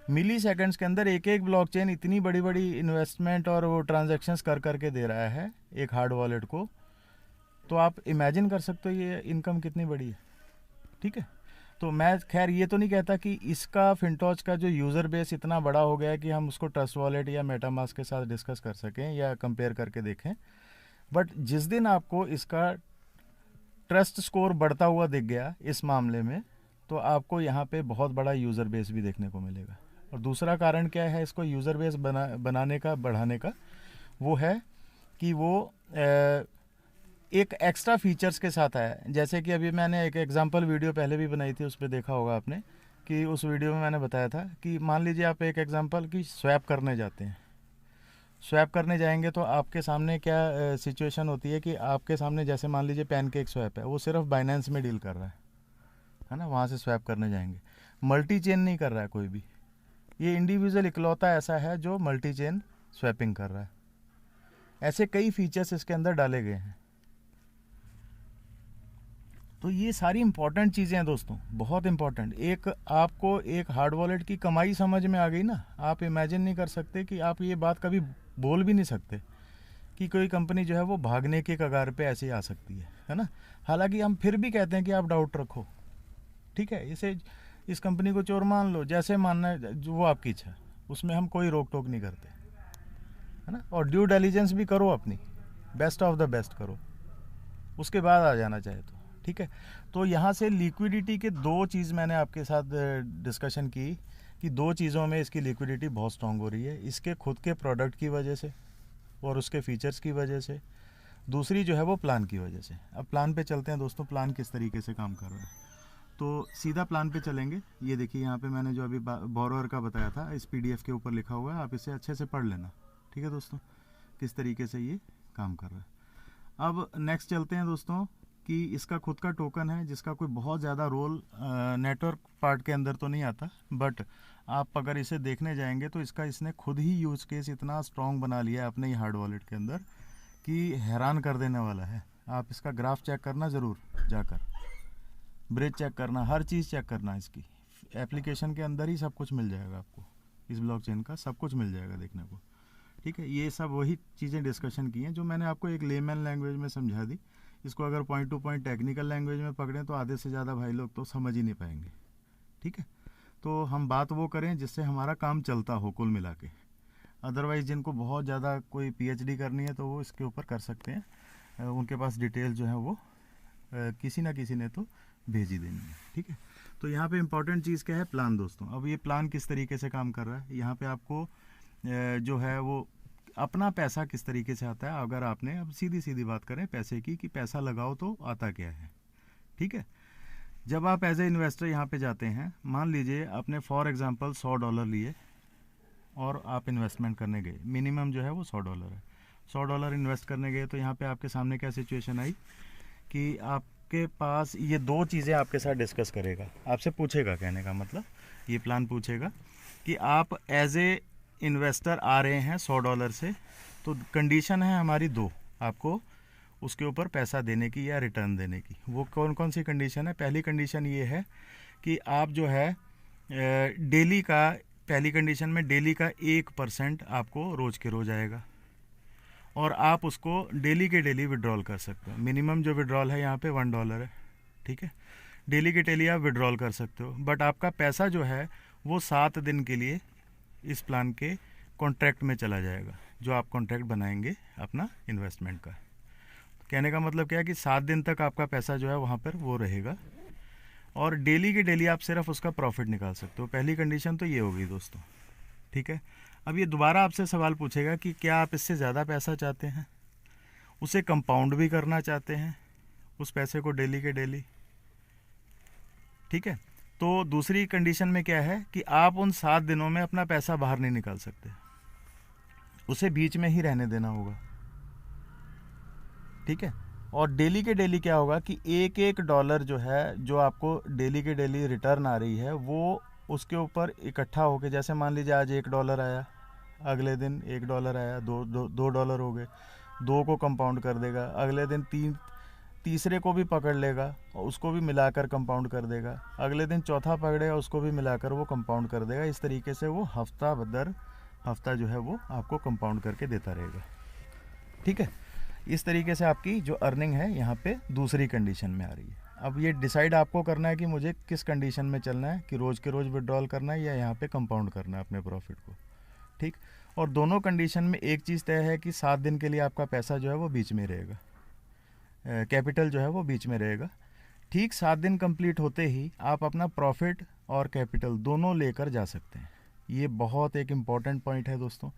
मिली सेकंड्स के अंदर एक एक ब्लॉकचेन इतनी बड़ी बड़ी इन्वेस्टमेंट और वो ट्रांजैक्शंस कर करके दे रहा है एक हार्ड वॉलेट को, तो आप इमेजिन कर सकते हो ये इनकम कितनी बड़ी है, ठीक है। तो मैं खैर ये तो नहीं कहता कि इसका फिनटॉच का जो यूज़र बेस इतना बड़ा हो गया है कि हम उसको ट्रस्ट वॉलेट या मेटामास्क के साथ डिस्कस कर सकें या कंपेयर करके देखें। बट जिस दिन आपको इसका ट्रस्ट स्कोर बढ़ता हुआ दिख गया इस मामले में, तो आपको यहाँ पे बहुत बड़ा यूज़र बेस भी देखने को मिलेगा। और दूसरा कारण क्या है इसको यूज़र बेस बनाने का, बढ़ाने का, वो है कि वो एक एक्स्ट्रा फीचर्स के साथ आया है। जैसे कि अभी मैंने एक एग्जांपल वीडियो पहले भी बनाई थी, उस पर देखा होगा आपने कि उस वीडियो में मैंने बताया था कि मान लीजिए आप एक एग्जांपल की स्वैप करने जाते हैं। स्वैप करने जाएंगे तो आपके सामने क्या सिचुएशन होती है कि आपके सामने जैसे मान लीजिए पैनकेक स्वैप है, वो सिर्फ बाइनेंस में डील कर रहा है ना, वहाँ से स्वैप करने जाएंगे, मल्टी चेन नहीं कर रहा है कोई भी। ये इंडिविजुअल इकलौता ऐसा है जो मल्टी चेन स्वैपिंग कर रहा है। ऐसे कई फीचर्स इसके अंदर डाले गए हैं। तो ये सारी इंपॉर्टेंट चीज़ें हैं दोस्तों, बहुत इंपॉर्टेंट। एक आपको एक हार्ड वॉलेट की कमाई समझ में आ गई ना, आप इमेजिन नहीं कर सकते कि आप ये बात कभी बोल भी नहीं सकते कि कोई कंपनी जो है वो भागने के कगार पे ऐसे आ सकती है ना। हालांकि हम फिर भी कहते हैं कि आप डाउट रखो, ठीक है, इसे इस कंपनी को चोर मान लो, जैसे मानना है जो वो आपकी इच्छा, उसमें हम कोई रोक टोक नहीं करते, है ना। और ड्यू डिलिजेंस भी करो अपनी, बेस्ट ऑफ द बेस्ट करो, उसके बाद आ जाना चाहे तो, ठीक है। तो यहाँ से लिक्विडिटी के 2 चीज़ मैंने आपके साथ डिस्कशन की कि 2 चीज़ों में इसकी लिक्विडिटी बहुत स्ट्रांग हो रही है, इसके खुद के प्रोडक्ट की वजह से और उसके फीचर्स की वजह से। दूसरी जो है वो प्लान की वजह से। अब प्लान पे चलते हैं दोस्तों, प्लान किस तरीके से काम कर रहा है। तो सीधा प्लान पे चलेंगे। ये देखिए यहाँ पे मैंने जो अभी बोरोअर का बताया था इस PDF के ऊपर लिखा हुआ है, आप इसे अच्छे से पढ़ लेना। ठीक है दोस्तों, किस तरीके से ये काम कर रहा है। अब नेक्स्ट चलते हैं दोस्तों कि इसका खुद का टोकन है जिसका कोई बहुत ज़्यादा रोल नेटवर्क पार्ट के अंदर तो नहीं आता, बट आप अगर इसे देखने जाएंगे तो इसने खुद ही यूज केस इतना स्ट्रॉन्ग बना लिया है अपने ही हार्ड वॉलेट के अंदर कि हैरान कर देने वाला है। आप इसका ग्राफ चेक करना ज़रूर जाकर, ब्रिज चेक करना, हर चीज़ चेक करना। इसकी एप्लीकेशन के अंदर ही सब कुछ मिल जाएगा आपको, इस ब्लॉकचेन का सब कुछ मिल जाएगा देखने को। ठीक है, ये सब वही चीज़ें डिस्कशन की हैं जो मैंने आपको एक लेमैन लैंग्वेज में समझा दी। इसको अगर point two point technical language में पकड़ें तो आधे से ज़्यादा भाई लोग तो समझ ही नहीं पाएंगे। ठीक है, तो हम बात वो करें जिससे हमारा काम चलता हो कुल मिला के। अदरवाइज़ जिनको बहुत ज़्यादा कोई PhD करनी है तो वो इसके ऊपर कर सकते हैं, उनके पास डिटेल जो है वो किसी ना किसी ने तो भेज ही देनी है। ठीक है, तो यहाँ पे इम्पॉर्टेंट चीज़ क्या है, प्लान दोस्तों। अब ये प्लान किस तरीके से काम कर रहा है, यहाँ पे आपको जो है वो अपना पैसा किस तरीके से आता है। अगर आपने अब सीधी सीधी बात करें पैसे की कि पैसा लगाओ तो आता क्या है। ठीक है, जब आप एज ए इन्वेस्टर यहाँ पे जाते हैं, मान लीजिए आपने फॉर एग्जांपल $100 लिए और आप इन्वेस्टमेंट करने गए, मिनिमम जो है वो $100 है। $100 इन्वेस्ट करने गए तो यहाँ पे आपके सामने क्या सिचुएशन आई कि आपके पास ये दो चीज़ें आपके साथ डिस्कस करेगा, आपसे पूछेगा, कहने का मतलब ये प्लान पूछेगा कि आप एज ए इन्वेस्टर आ रहे हैं $100 से, तो कंडीशन है हमारी दो, आपको उसके ऊपर पैसा देने की या रिटर्न देने की। वो कौन कौन सी कंडीशन है। पहली कंडीशन ये है कि आप जो है डेली का, पहली कंडीशन में डेली का 1% आपको रोज़ के रोज़ आएगा और आप उसको डेली के डेली विड्रॉल कर सकते हो। मिनिमम जो विड्रॉल है यहाँ पे $1 है। ठीक है, डेली के डेली आप विड्रॉल कर सकते हो, बट आपका पैसा जो है वो 7 दिन के लिए इस प्लान के कॉन्ट्रैक्ट में चला जाएगा, जो आप कॉन्ट्रैक्ट बनाएंगे अपना इन्वेस्टमेंट का। कहने का मतलब क्या है कि 7 दिन तक आपका पैसा जो है वहाँ पर वो रहेगा और डेली के डेली आप सिर्फ उसका प्रॉफिट निकाल सकते हो। पहली कंडीशन तो ये होगी दोस्तों। ठीक है, अब ये दोबारा आपसे सवाल पूछेगा कि क्या आप इससे ज़्यादा पैसा चाहते हैं, उसे कंपाउंड भी करना चाहते हैं उस पैसे को डेली के डेली। ठीक है, तो दूसरी कंडीशन में क्या है कि आप उन 7 दिनों में अपना पैसा बाहर नहीं निकाल सकते, उसे बीच में ही रहने देना होगा। ठीक है, और डेली के डेली क्या होगा कि $1 जो है, जो आपको डेली के डेली रिटर्न आ रही है, वो उसके ऊपर इकट्ठा होके, जैसे मान लीजिए आज $1 आया, अगले दिन $1 आया, $2 हो गए, 2 को कंपाउंड कर देगा, अगले दिन तीसरे को भी पकड़ लेगा और उसको भी मिलाकर कंपाउंड कर देगा, अगले दिन चौथा पकड़ेगा उसको भी मिलाकर वो कंपाउंड कर देगा। इस तरीके से वो हफ्ता दर हफ्ता जो है वो आपको कंपाउंड करके देता रहेगा। ठीक है, इस तरीके से आपकी जो अर्निंग है यहाँ पे दूसरी कंडीशन में आ रही है। अब ये डिसाइड आपको करना है कि मुझे किस कंडीशन में चलना है, कि रोज़ के रोज़ विड्रॉल करना है या यहाँ पे कंपाउंड करना है अपने प्रॉफिट को। ठीक, और दोनों कंडीशन में एक चीज़ तय है कि 7 दिन के लिए आपका पैसा जो है वो बीच में रहेगा, कैपिटल जो है वो बीच में रहेगा। ठीक 7 दिन कंप्लीट होते ही आप अपना प्रॉफिट और कैपिटल दोनों लेकर जा सकते हैं। ये बहुत एक इम्पॉर्टेंट पॉइंट है दोस्तों,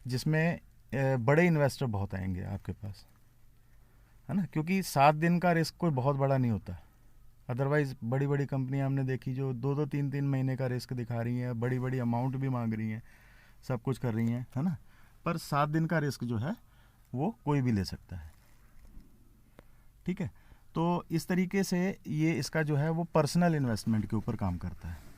जिसमें बड़े इन्वेस्टर बहुत आएंगे आपके पास, है ना, क्योंकि 7 दिन का रिस्क कोई बहुत बड़ा नहीं होता। अदरवाइज़ बड़ी बड़ी कंपनियां हमने देखी जो 2-2 3-3 महीने का रिस्क दिखा रही हैं, बड़ी बड़ी अमाउंट भी मांग रही हैं, सब कुछ कर रही हैं, है ना, पर 7 दिन का रिस्क जो है वो कोई भी ले सकता है। ठीक है, तो इस तरीके से ये इसका जो है वो पर्सनल इन्वेस्टमेंट के ऊपर काम करता है।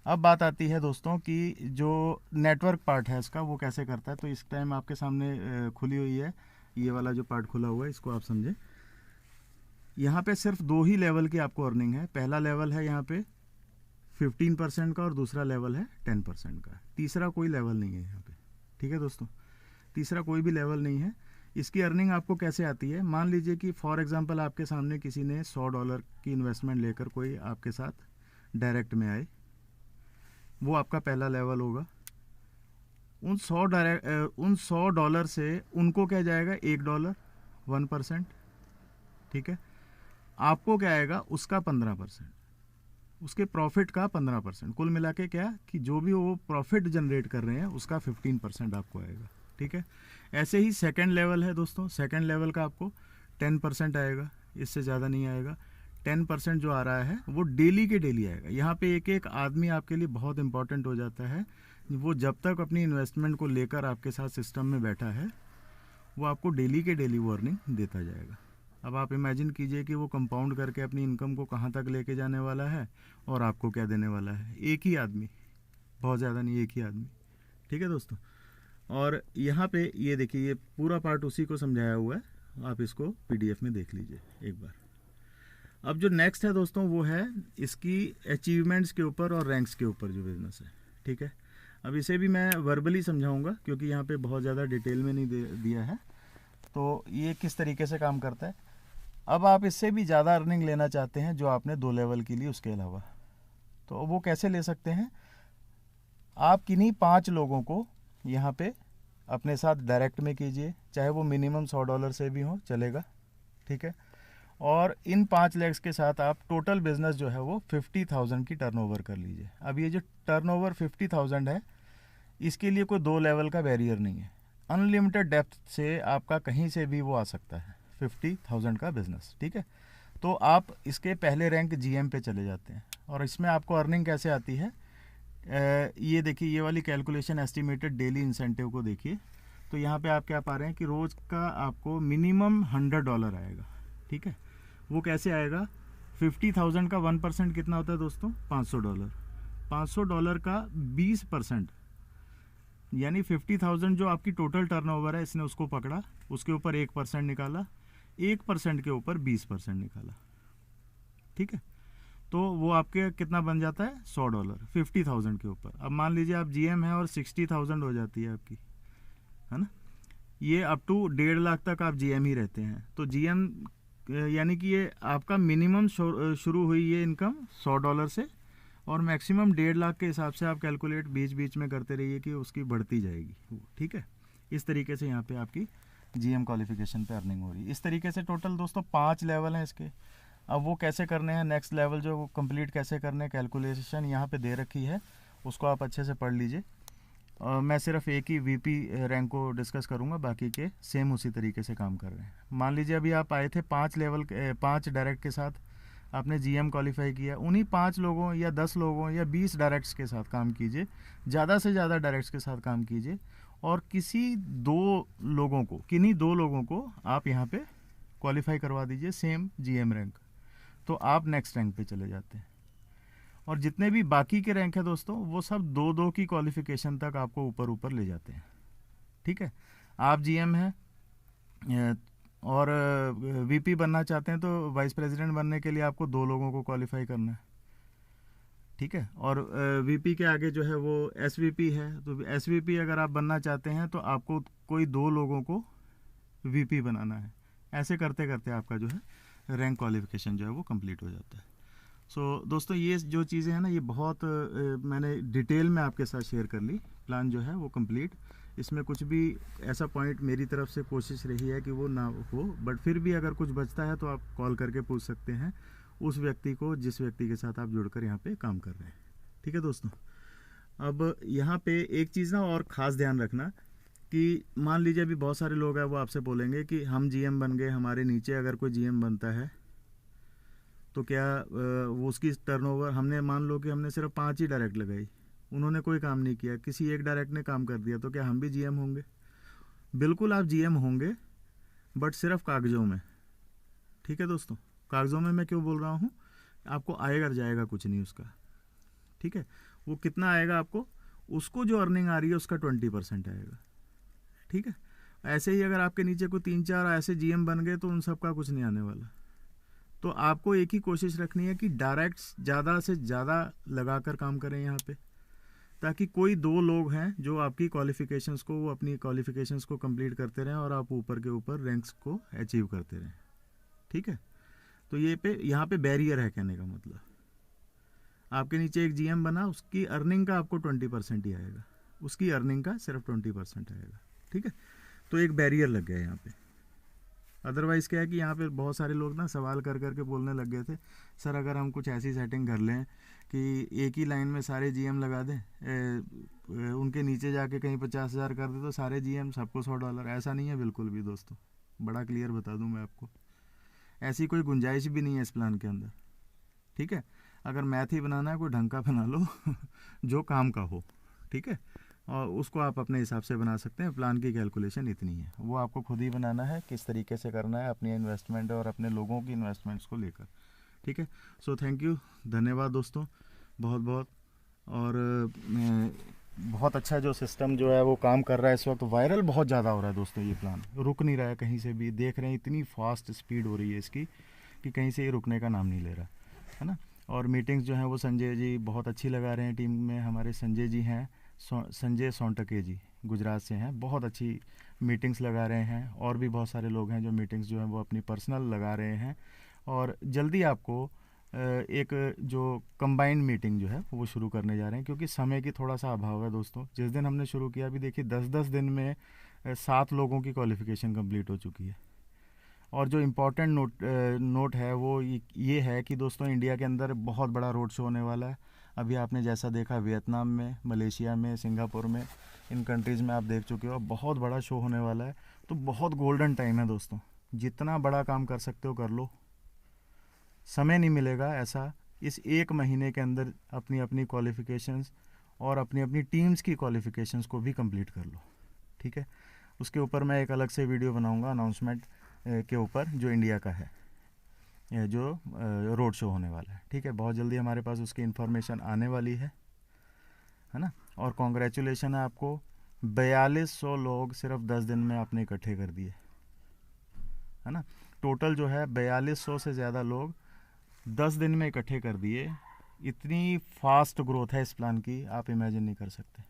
अब बात आती है दोस्तों कि जो नेटवर्क पार्ट है इसका वो कैसे करता है। तो इस टाइम आपके सामने खुली हुई है, ये वाला जो पार्ट खुला हुआ है इसको आप समझें। यहाँ पे सिर्फ 2 ही लेवल की आपको अर्निंग है। पहला लेवल है यहाँ पे 15% का और दूसरा लेवल है 10% का। तीसरा कोई लेवल नहीं है यहाँ पे। ठीक है दोस्तों, तीसरा कोई भी लेवल नहीं है। इसकी अर्निंग आपको कैसे आती है, मान लीजिए कि फॉर एग्जांपल आपके सामने किसी ने $100 की इन्वेस्टमेंट लेकर कोई आपके साथ डायरेक्ट में आए, वो आपका पहला लेवल होगा। उन $100 से उनको क्या जाएगा, $1 1%। ठीक है, आपको क्या आएगा, उसका 15%, उसके प्रॉफिट का 15%, कुल मिला के क्या कि जो भी वो प्रॉफिट जनरेट कर रहे हैं उसका 15% आपको आएगा। ठीक है, ऐसे ही सेकंड लेवल है दोस्तों, सेकंड लेवल का आपको 10% आएगा, इससे ज़्यादा नहीं आएगा। 10% जो आ रहा है वो डेली के डेली आएगा। यहाँ पे एक एक आदमी आपके लिए बहुत इंपॉर्टेंट हो जाता है। वो जब तक अपनी इन्वेस्टमेंट को लेकर आपके साथ सिस्टम में बैठा है, वो आपको डेली के डेली वो अर्निंग देता जाएगा। अब आप इमेजिन कीजिए कि वो कंपाउंड करके अपनी इनकम को कहाँ तक लेके जाने वाला है और आपको क्या देने वाला है। एक ही आदमी, बहुत ज़्यादा नहीं, एक ही आदमी। ठीक है दोस्तों। और यहाँ पे ये देखिए, ये पूरा पार्ट उसी को समझाया हुआ है, आप इसको PDF में देख लीजिए एक बार। अब जो नेक्स्ट है दोस्तों वो है इसकी अचीवमेंट्स के ऊपर और रैंक्स के ऊपर जो बिज़नेस है। ठीक है, अब इसे भी मैं वर्बली समझाऊंगा क्योंकि यहाँ पे बहुत ज़्यादा डिटेल में नहीं दिया है। तो ये किस तरीके से काम करता है। अब आप इससे भी ज़्यादा अर्निंग लेना चाहते हैं जो आपने 2 लेवल की ली उसके अलावा, तो वो कैसे ले सकते हैं। आप किन्हीं 5 लोगों को यहाँ पे अपने साथ डायरेक्ट में कीजिए, चाहे वो मिनिमम $100 से भी हो चलेगा। ठीक है, और इन 5 लेग्स के साथ आप टोटल बिजनेस जो है वो 50,000 की टर्नओवर कर लीजिए। अब ये जो टर्नओवर 50,000 है, इसके लिए कोई 2 लेवल का बैरियर नहीं है। अनलिमिटेड डेप्थ से आपका कहीं से भी वो आ सकता है 50,000 का बिजनेस। ठीक है, तो आप इसके पहले रैंक GM पे चले जाते हैं और इसमें आपको अर्निंग कैसे आती है। ये देखिए, ये वाली कैलकुलेशन एस्टिमेटेड डेली इंसेंटिव को देखिए, तो यहाँ पे आप क्या पा रहे हैं कि रोज़ का आपको मिनिमम $100 आएगा। ठीक है, वो कैसे आएगा। 50,000 का 1% कितना होता है दोस्तों, $500। $500 का 20%, यानी 50,000 जो आपकी टोटल टर्नओवर है, इसने उसको पकड़ा, उसके ऊपर 1% निकाला, 1% के ऊपर 20% निकाला। ठीक है, तो वो आपके कितना बन जाता है, $100 50,000 के ऊपर। अब मान लीजिए आप GM है और 60,000 हो जाती है आपकी, है ना। ये अप टू 1.5 लाख तक आप GM ही रहते हैं, तो GM यानी कि ये आपका मिनिमम शुरू हुई ये इनकम $100 से, और मैक्सिमम 1.5 लाख के हिसाब से आप कैलकुलेट बीच बीच में करते रहिए कि उसकी बढ़ती जाएगी। ठीक है, इस तरीके से यहाँ पे आपकी GM क्वालिफिकेशन पे अर्निंग हो रही है। इस तरीके से टोटल दोस्तों 5 लेवल हैं इसके। अब वो कैसे करने हैं, नेक्स्ट लेवल जो वो कंप्लीट कैसे करने हैं, कैलकुलेशन यहाँ पे दे रखी है, उसको आप अच्छे से पढ़ लीजिए। मैं सिर्फ एक ही VP रैंक को डिस्कस करूँगा, बाकी के सेम उसी तरीके से काम कर रहे हैं। मान लीजिए अभी आप आए थे 5 डायरेक्ट के साथ, आपने GM क्वालिफाई किया, उन्हीं 5 लोगों या 10 लोगों या 20 डायरेक्ट्स के साथ काम कीजिए, ज़्यादा से ज़्यादा डायरेक्ट्स के साथ काम कीजिए, और किन्हीं 2 लोगों को आप यहाँ पे क्वालिफाई करवा दीजिए सेम GM रैंक, तो आप नेक्स्ट रैंक पे चले जाते हैं। और जितने भी बाकी के रैंक है दोस्तों, वो सब 2-2 की क्वालिफिकेशन तक आपको ऊपर ले जाते हैं। ठीक है, आप GM हैं और VP बनना चाहते हैं, तो वाइस प्रेसिडेंट बनने के लिए आपको 2 लोगों को क्वालिफाई करना है। ठीक है, और VP के आगे जो है वो SVP है, तो SVP अगर आप बनना चाहते हैं तो आपको कोई 2 लोगों को VP बनाना है। ऐसे करते करते आपका जो है रैंक क्वालिफिकेशन जो है वो कंप्लीट हो जाता है। दोस्तों, ये जो चीज़ें हैं ना, ये बहुत मैंने डिटेल में आपके साथ शेयर कर ली। प्लान जो है वो कंप्लीट, इसमें कुछ भी ऐसा पॉइंट मेरी तरफ से कोशिश रही है कि वो ना हो, बट फिर भी अगर कुछ बचता है तो आप कॉल करके पूछ सकते हैं उस व्यक्ति को जिस व्यक्ति के साथ आप जुड़कर यहाँ पे काम कर रहे हैं। ठीक है दोस्तों, अब यहाँ पे एक चीज़ ना और ख़ास ध्यान रखना कि मान लीजिए अभी बहुत सारे लोग हैं वो आपसे बोलेंगे कि हम GM बन गए, हमारे नीचे अगर कोई GM बनता है तो क्या वो उसकी टर्नओवर, हमने मान लो कि हमने सिर्फ 5 ही डायरेक्ट लगाई, उन्होंने कोई काम नहीं किया, किसी एक डायरेक्ट ने काम कर दिया, तो क्या हम भी GM होंगे। बिल्कुल आप GM होंगे, बट सिर्फ कागज़ों में। ठीक है दोस्तों, कागज़ों में मैं क्यों बोल रहा हूँ, आपको आएगा जाएगा कुछ नहीं उसका। ठीक है, वो कितना आएगा आपको, उसको जो अर्निंग आ रही है उसका 20% आएगा। ठीक है, ऐसे ही अगर आपके नीचे कोई 3-4 ऐसे GM बन गए तो उन सब का कुछ नहीं आने वाला। तो आपको एक ही कोशिश रखनी है कि डायरेक्ट्स ज़्यादा से ज़्यादा लगाकर काम करें यहाँ पे, ताकि कोई 2 लोग हैं जो आपकी क्वालिफ़िकेशंस को, वो अपनी क्वालिफ़िकेशंस को कंप्लीट करते रहें और आप ऊपर के ऊपर रैंक्स को अचीव करते रहें। ठीक है, तो यहाँ पे बैरियर है, कहने का मतलब आपके नीचे एक GM बना, उसकी अर्निंग का आपको 20% ही आएगा, उसकी अर्निंग का सिर्फ 20% आएगा। ठीक है, तो एक बैरियर लग गया यहाँ पे। अदरवाइज़ क्या है कि यहाँ पे बहुत सारे लोग ना सवाल कर कर के बोलने लग गए थे, सर अगर हम कुछ ऐसी सेटिंग कर लें कि एक ही लाइन में सारे GM लगा दें, उनके नीचे जाके कहीं 50,000 कर दे तो सारे GM सबको $100। ऐसा नहीं है बिल्कुल भी दोस्तों, बड़ा क्लियर बता दूं मैं आपको, ऐसी कोई गुंजाइश भी नहीं है इस प्लान के अंदर, ठीक है। अगर मैथ ही बनाना है कोई ढंग का बना लो जो काम का हो, ठीक है, और उसको आप अपने हिसाब से बना सकते हैं। प्लान की कैलकुलेशन इतनी है, वो आपको खुद ही बनाना है, किस तरीके से करना है अपनी इन्वेस्टमेंट और अपने लोगों की इन्वेस्टमेंट्स को लेकर, ठीक है। सो थैंक यू, धन्यवाद दोस्तों, बहुत बहुत। और बहुत अच्छा जो सिस्टम जो है वो काम कर रहा है इस वक्त, वायरल बहुत ज़्यादा हो रहा है दोस्तों, ये प्लान रुक नहीं रहा है कहीं से भी, देख रहे हैं इतनी फास्ट स्पीड हो रही है इसकी कि कहीं से ये रुकने का नाम नहीं ले रहा है ना। और मीटिंग्स जो हैं वो संजय जी बहुत अच्छी लगा रहे हैं, टीम में हमारे संजय जी हैं, संजय सोनटके जी गुजरात से हैं, बहुत अच्छी मीटिंग्स लगा रहे हैं। और भी बहुत सारे लोग हैं जो मीटिंग्स जो हैं वो अपनी पर्सनल लगा रहे हैं। और जल्दी आपको एक जो कंबाइंड मीटिंग जो है वो शुरू करने जा रहे हैं, क्योंकि समय की थोड़ा सा अभाव है दोस्तों। जिस दिन हमने शुरू किया, अभी देखिए 10-10 दिन में 7 लोगों की क्वालिफ़िकेशन कंप्लीट हो चुकी है। और जो इम्पोर्टेंट नोट है वो ये है कि दोस्तों इंडिया के अंदर बहुत बड़ा रोड शो होने वाला है। अभी आपने जैसा देखा वियतनाम में, मलेशिया में, सिंगापुर में, इन कंट्रीज़ में आप देख चुके हो, बहुत बड़ा शो होने वाला है। तो बहुत गोल्डन टाइम है दोस्तों, जितना बड़ा काम कर सकते हो कर लो, समय नहीं मिलेगा ऐसा। इस 1 महीने के अंदर अपनी अपनी क्वालिफ़िकेशंस और अपनी अपनी टीम्स की क्वालिफ़िकेशंस को भी कंप्लीट कर लो, ठीक है। उसके ऊपर मैं एक अलग से वीडियो बनाऊंगा अनाउंसमेंट के ऊपर, जो इंडिया का है, जो रोड शो होने वाला है, ठीक है। बहुत जल्दी हमारे पास उसकी इन्फॉर्मेशन आने वाली है ना। और कॉन्ग्रेचुलेशन है आपको, 4200 लोग सिर्फ 10 दिन में आपने इकट्ठे कर दिए, है ना। टोटल जो है 4200 से ज़्यादा लोग 10 दिन में इकट्ठे कर दिए। इतनी फास्ट ग्रोथ है इस प्लान की, आप इमेजिन नहीं कर सकते,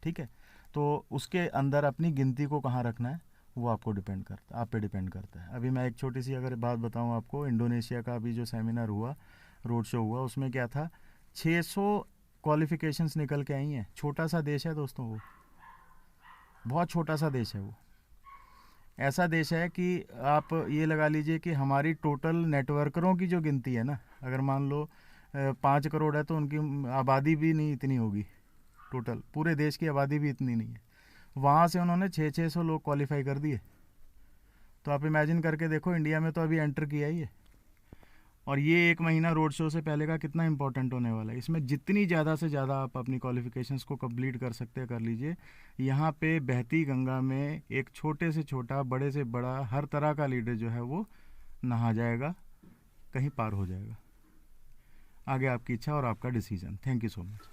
ठीक है। तो उसके अंदर अपनी गिनती को कहाँ रखना है वो आपको डिपेंड करता है, आप पे डिपेंड करता है। अभी मैं एक छोटी सी अगर बात बताऊं आपको, इंडोनेशिया का अभी जो सेमिनार हुआ, रोड शो हुआ, उसमें क्या था, 600 क्वालिफिकेशंस निकल के आई हैं। छोटा सा देश है दोस्तों वो, बहुत छोटा सा देश है वो। ऐसा देश है कि आप ये लगा लीजिए कि हमारी टोटल नेटवर्करों की जो गिनती है ना, अगर मान लो 5 करोड़ है तो उनकी आबादी भी नहीं इतनी होगी, टोटल पूरे देश की आबादी भी इतनी नहीं है। वहाँ से उन्होंने 600 लोग क्वालिफाई कर दिए। तो आप इमेजिन करके देखो, इंडिया में तो अभी एंटर किया ही है, और ये 1 महीना रोड शो से पहले का कितना इंपॉर्टेंट होने वाला है। इसमें जितनी ज़्यादा से ज़्यादा आप अपनी क्वालिफिकेशंस को कंप्लीट कर सकते हैं कर लीजिए। यहाँ पे बहती गंगा में एक छोटे से छोटा, बड़े से बड़ा, हर तरह का लीडर जो है वो नहा जाएगा, कहीं पार हो जाएगा। आगे आपकी इच्छा और आपका decision. Thank you so much.